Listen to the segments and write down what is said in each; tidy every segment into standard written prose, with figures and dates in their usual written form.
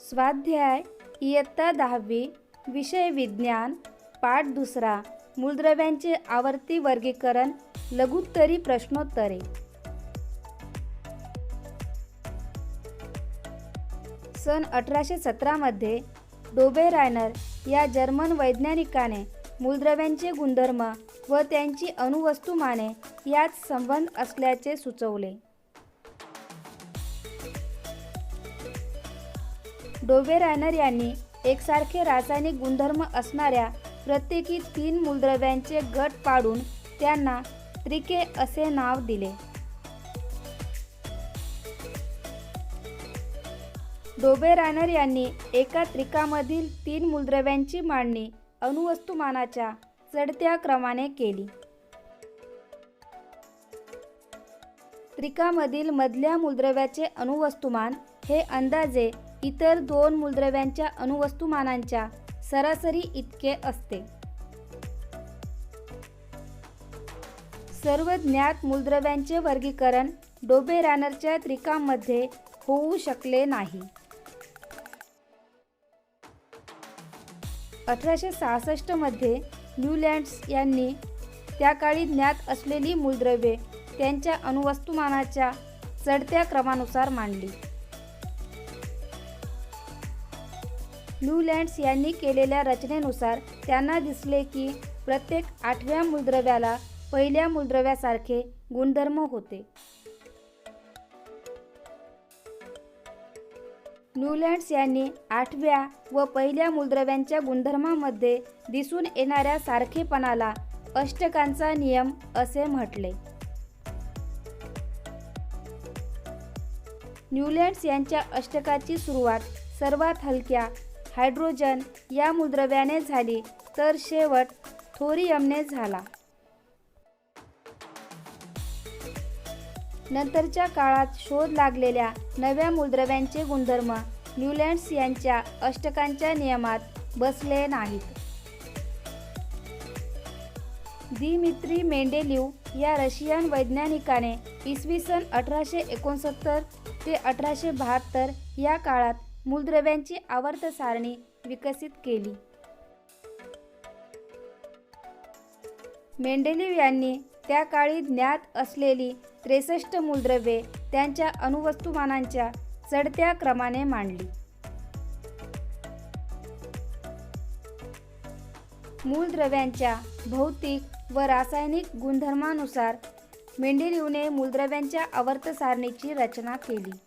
स्वाध्याय इयत्ता 10वी विषय विज्ञान पाठ 2 मूलद्रव्यांचे आवर्ती वर्गीकरण लघुत्तरी प्रश्नोत्तरे। सन 1817 मध्ये डोबे रायनर या जर्मन वैज्ञानिकाने मूलद्रव्यांचे गुणधर्म व त्यांची अणुवस्तुमाने यात संबंध असल्याचे सुचवले। डोबे रायनर यांनी एकसारखे रासायनिक गुणधर्म असणाऱ्या प्रत्येकी 3 मूलद्रव्यांचे गट पाडून त्यांना त्रिके असे नाव दिले। डोबे रायनर यांनी एका त्रिकामधील 3 मूलद्रव्यांची मांडणी अणुवस्तुमानाच्या चढत्या क्रमाने केली। त्रिकामधील मधल्या मूलद्रव्याचे अणुवस्तुमान हे अंदाजे इतर 2 मूलद्रव्यांच्या अणुवस्तुमानांच्या सरासरी इतके असते। सर्व ज्ञात मूलद्रव्यांचे वर्गीकरण डोबे रायनरच्या त्रिकामध्ये होऊ शकले नाही। 1866 मध्ये न्यूलँड्स यांनी त्या काळी ज्ञात असलेली मूलद्रव्ये त्यांच्या अणुवस्तुमानाच्या चढत्या क्रमानुसार मांडली। न्यूलँड्स यांनी केलेल्या रचनेनुसार त्यांना दिसले की प्रत्येक 8व्या मूलद्रव्याला पहिल्या मूलद्रव्यासारखे गुणधर्म होते। न्यूलँड्स यांनी 8व्या व पहिल्या मूलद्रव्यांच्या गुणधर्मांमध्ये दिसून येणाऱ्या सारखेपणाला अष्टकांचा नियम असे म्हटले। न्यूलँड्स यांच्या अष्टकाची सुरुवात सर्वात हलक्या हायड्रोजन या मूलद्रव्याने झाली तर शेवट थोरियमने झाला। नंतरच्या काळात शोध लागलेल्या नव्या मूलद्रव्यांचे गुणधर्म न्यूलँड्स यांच्या अष्टकांच्या नियमात बसले नाहीत। दिमित्री मेंडेलीव या रशियन वैज्ञानिकाने इसवी सन 1869 ते 1872 या काळात मूलद्रव्यांची आवर्त सारणी विकसित केली। मेंडेलीव यांनी त्या काळी ज्ञात असलेली 63 मूलद्रव्ये त्यांच्या अणुवस्तुमानांच्या चढत्या क्रमाने मांडली। मूलद्रव्यांच्या भौतिक व रासायनिक गुणधर्मानुसार मेंडेलीवने मूलद्रव्यांच्या आवर्त सारणीची रचना केली।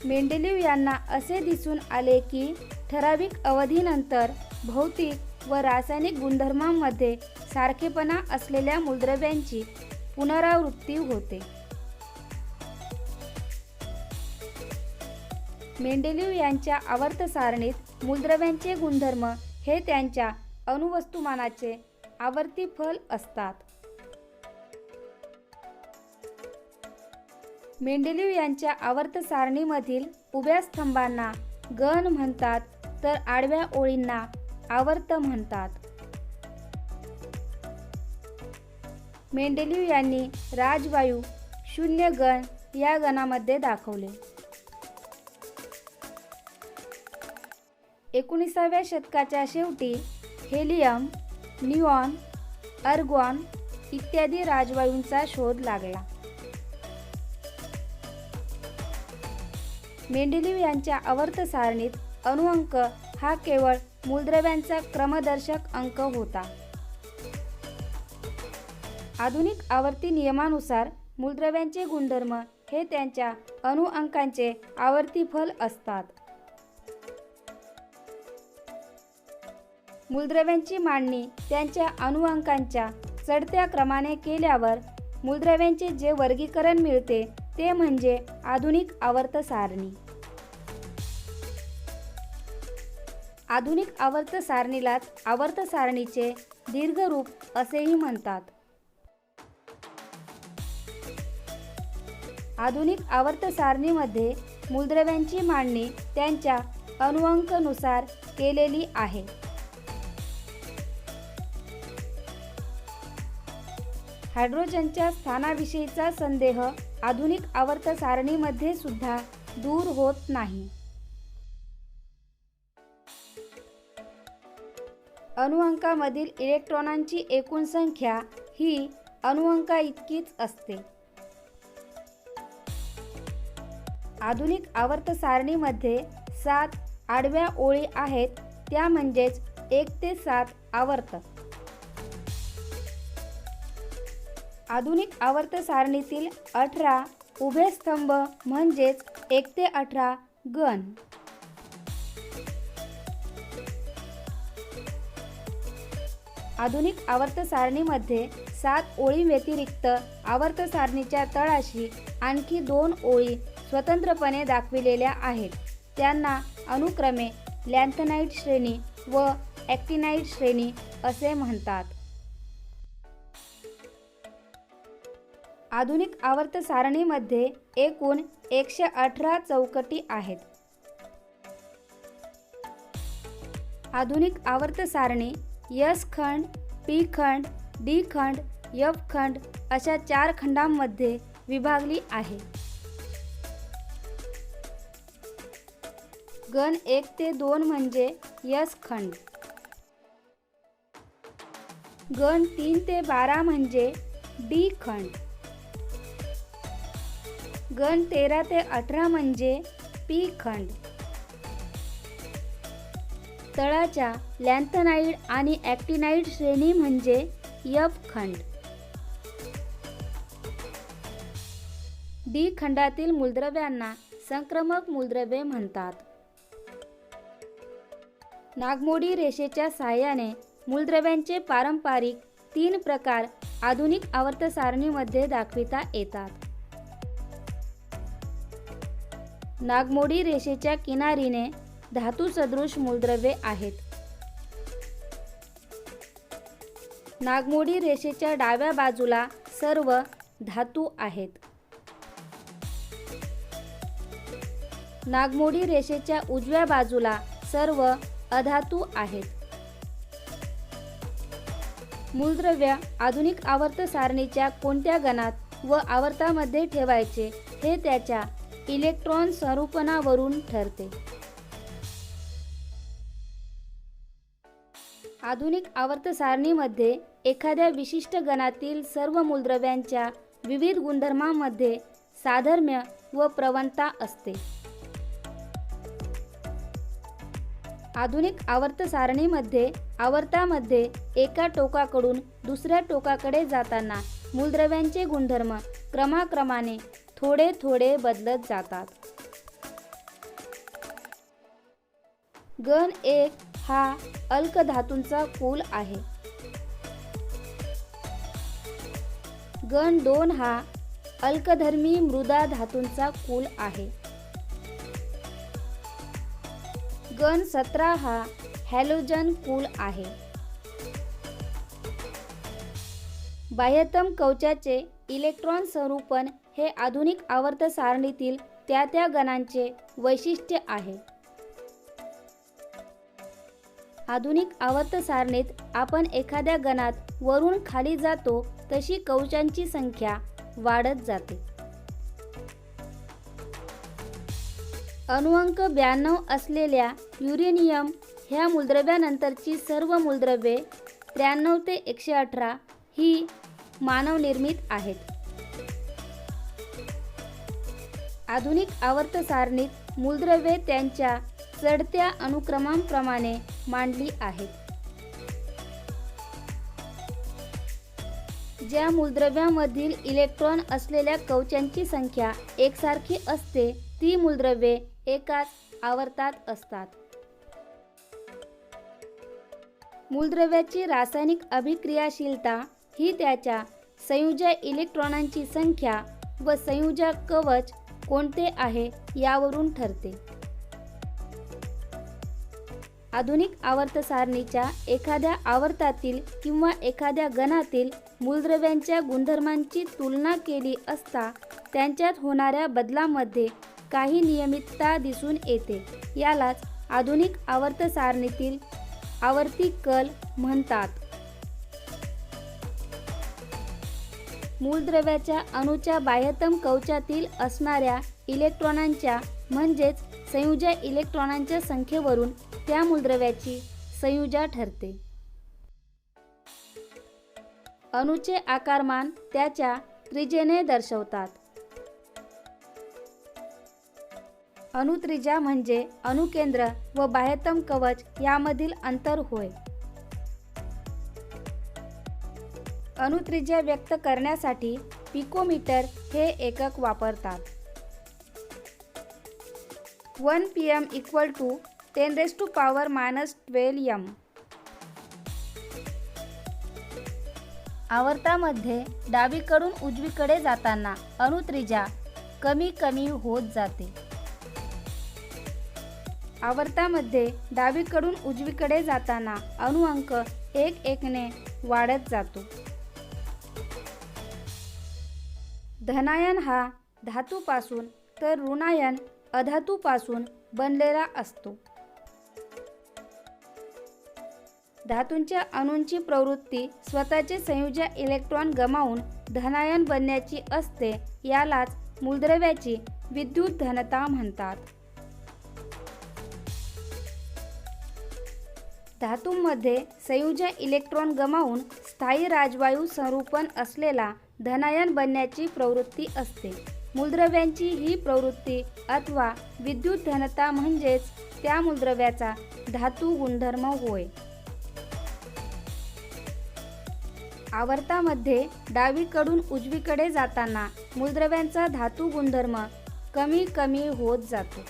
मेंडेलीव यांना असे दिसून आले की ठराविक अवधीनंतर भौतिक व रासायनिक गुणधर्मांमध्ये सारखेपणा असलेल्या मूलद्रव्यांची पुनरावृत्ती होते। मेंडेलीव यांच्या आवर्त सारणीत मूलद्रव्यांचे गुणधर्म हे त्यांच्या अणुवस्तुमानाचे आवर्ती फल असतात। मेंडेलीव यांच्या आवर्त सारणीमधील उभ्या स्तंभांना गण म्हणतात तर आडव्या ओळींना आवर्त म्हणतात। मेंडेलीव यांनी राजवायू 0 गण या गणामध्ये दाखवले। 19व्या शतकाच्या शेवटी हेलियम, निऑन, आर्गॉन इत्यादी राजवायूंचा शोध लागला। मेंडेलीव यांच्या आवर्त सारणीत अणुअंक हा केवळ मूलद्रव्यांचा क्रमदर्शक अंक होता। आधुनिक आवर्ती नियमानुसार मूलद्रव्यांचे गुणधर्म हे त्यांच्या अणुअंकांचे आवर्ती फल असतात। मूलद्रव्यांची मांडणी त्यांच्या अणुअंकांच्या चढत्या क्रमाने केल्यावर मूलद्रव्यांचे जे वर्गीकरण मिळते ते म्हणजे आधुनिक आवर्त सारणी। आधुनिक आवर्त सारणीलाच आवर्त सारणीचे दीर्घ रूप असेही म्हणतात। आधुनिक आवर्त सारणीमध्ये मूलद्रव्यांची मांडणी त्यांच्या अणुअंकानुसार केलेली आहे। हायड्रोजनच्या स्थानाविषयीचा संदेह आधुनिक आवर्त सारणीमध्ये सुद्धा दूर होत नाही. अणुअंकामधील इलेक्ट्रॉनांची एकूण संख्या ही अणुअंका इतकीच असते. आधुनिक आवर्त सारणीमध्ये 7 आडव्या ओळी आहेत, त्या म्हणजेच 1 ते 7 आवर्त. आधुनिक आवर्त सारणीतील 18 उभे स्तंभ म्हणजेच 1 ते 18 गण. आधुनिक आवर्त सारणीमध्ये 7 ओळी व्यतिरिक्त आवर्त सारणीच्या तळाशी आणखी 2 ओळी स्वतंत्रपणे दाखविलेल्या आहेत. त्यांना अनुक्रमे लॅन्थनाइट श्रेणी व ॲक्टिनाइट श्रेणी असे म्हणतात. आधुनिक आवर्त सारणीमध्ये एकूण 118 चौकटी आहेत. आधुनिक आवर्त सारणी S खंड, P खंड, D खंड, F खंड अशा 4 खंडांमध्ये विभागली आहे. गण 1 ते 2 म्हणजे S खंड. गण 3 ते 12 म्हणजे D खंड. गण 13 ते 18 म्हणजे P खंड. तळाच्या लॅन्थनाइड आणि ॲक्टिनाइड श्रेणी म्हणजे F खंड. D खंडातील मूलद्रव्यांना संक्रमक मूलद्रव्ये म्हणतात. नागमोडी रेषेच्या साहाय्याने मूलद्रव्यांचे पारंपरिक 3 प्रकार आधुनिक आवर्त सारणीमध्ये दाखविता येतात. नागमोडी रेषेच्या किनारीने धातू सदृश मूलद्रव्ये आहेत. नागमोडी रेषेच्या डाव्या बाजूला सर्व धातू आहेत. नागमोडी रेषेच्या उजव्या बाजूला सर्व अधातू आहेत. मूलद्रव्य आधुनिक आवर्त सारणीच्या कोणत्या गणात व आवर्तामध्ये ठेवायचे हे त्याच्या इलेक्ट्रॉन स्वरूपणावरून ठरते. आधुनिक आवर्त सारणीमध्ये एखाद्या विशिष्ट गणातील सर्व मूलद्रव्यांच्या विविध गुणधर्मांमध्ये साधर्म्य व प्रवणता असते. आधुनिक आवर्त सारणीमध्ये आवर्तामध्ये एका टोकाकडून दुसऱ्या टोकाकडे जाताना मूलद्रव्यांचे गुणधर्म क्रमाक्रमाने थोडे थोडे बदलत जातात. गण 1 हा अल्क धातूंचा पूल आहे. गण 2 हा अल्कधर्मी मृदा धातूंचा पूल आहे. गण 17 हा हॅलोजन पूल आहे. बाह्यतम कवचाचे इलेक्ट्रॉन स्वरूपन हे आधुनिक आवर्त सारणीतील त्या त्या गणांचे वैशिष्ट्य आहे. आधुनिक आवर्त सारणीत आपण एखाद्या गणात वरून खाली जातो तशी कवचांची संख्या वाढत जाते. अणुअंक 92 असलेल्या युरेनियम ह्या मूलद्रव्यानंतरची सर्व मूलद्रव्ये 93 ते 118 ही मानवनिर्मित आहेत. आधुनिक आवर्त सारणीत मूलद्रव्ये त्यांच्या चढत्या अनुक्रमांप्रमाणे मांडली आहेत. ज्या मूलद्रव्यामधील इलेक्ट्रॉन असलेल्या कवचांची संख्या एकसारखी असते ती मूलद्रव्ये एकाच आवर्तात असतात. मूलद्रव्याची रासायनिक अभिक्रियाशीलता ही त्याच्या संयुजा इलेक्ट्रॉनांची संख्या व संयुजा कवच कोणते आहे यावरून ठरते. आधुनिक आवर्त सारणीच्या एखाद्या आवर्तातील किंवा एखाद्या गणातील मूलद्रव्यांच्या गुणधर्मांची तुलना केली असता त्यांच्यात होणाऱ्या बदलामध्ये काही नियमितता दिसून येते. यालाच आधुनिक आवर्त सारणीतील आवर्ती कल म्हणतात. मूलद्रव्याच्या अणूच्या बाह्यतम कवचातील असणाऱ्या इलेक्ट्रॉनांच्या म्हणजेच संयुजा इलेक्ट्रॉनांच्या संख्येवरून त्या मूलद्रव्याची संयुजा ठरते. अणूचे आकारमान त्याच्या त्रिज्येने दर्शवतात. अणुत्रिज्या म्हणजे अणुकेंद्र व बाह्यतम कवच यामधील अंतर होय. अणुत्रिज्या व्यक्त करण्यासाठी पिकोमीटर हे एकक वापरतात. 1 pm = 10⁻⁻12 m. आवर्तामध्ये डावीकडून उजवीकडे जाताना अणुत्रिज्या कमी कमी होत जाते. आवर्तामध्ये डावीकडून उजवीकडे जाताना अणुअंक 1 ने वाढत जातो. धनायन हा धातूपासून तर ऋणायन अधातूपासून बनलेला असतो. धातूंच्या अणूंची प्रवृत्ती स्वतःचे संयुजा इलेक्ट्रॉन गमावून धनायन बनण्याची असते. यालाच मूलद्रव्याची विद्युत धनता म्हणतात. धातूंमध्ये संयुजा इलेक्ट्रॉन गमावून स्थायी राजवायू संरूपण असलेला धनायन बनण्याची प्रवृत्ती असते. मूलद्रव्यांची ही प्रवृत्ती अथवा विद्युत धनता म्हणजेच त्या मूलद्रव्याचा धातू गुणधर्म होय. आवर्तामध्ये डावीकडून उजवीकडे जाताना मूलद्रव्यांचा धातू गुणधर्म कमी कमी होत जातो.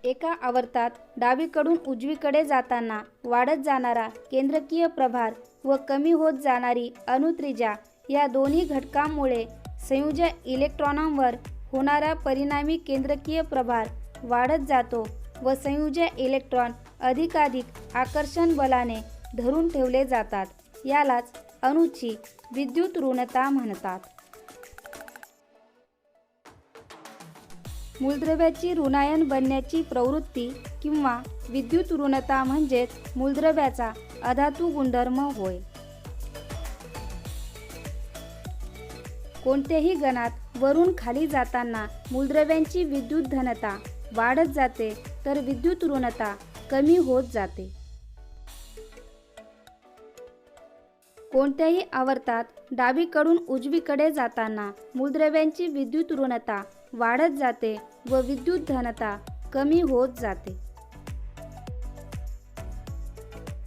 एका आवर्तात डावीकडून उजवीकडे जाताना वाढत जाणारा केंद्रकीय प्रभार व कमी होत जाणारी अणुत्रिज्या या दोन्ही घटकांमुळे संयुजा इलेक्ट्रॉनांवर होणारा परिणामी केंद्रकीय प्रभार वाढत जातो व संयुजा इलेक्ट्रॉन अधिकाधिक आकर्षण बलाने धरून ठेवले जातात. यालाच अणूची विद्युत ऋणता म्हणतात. मूलद्रव्याची ऋणायन बनण्याची प्रवृत्ती किंवा विद्युत ऋणता म्हणजेच मूलद्रव्याचा अधातू गुणधर्म होय. कोणत्याही गणात वरून खाली जाताना मूलद्रव्यांची विद्युत धनता वाढत जाते तर विद्युत ऋणता कमी होत जाते. कोणत्याही आवर्तात डावीकडून उजवीकडे जाताना मूलद्रव्यांची विद्युत ऋणता वाढत जाते व विद्युत धनता कमी होत जाते.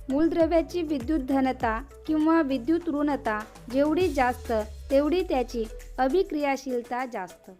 मूलद्रव्याची विद्युत धनता किंवा विद्युत ऋणता जेवढी जास्त तेवढी त्याची अभिक्रियाशीलता जास्त.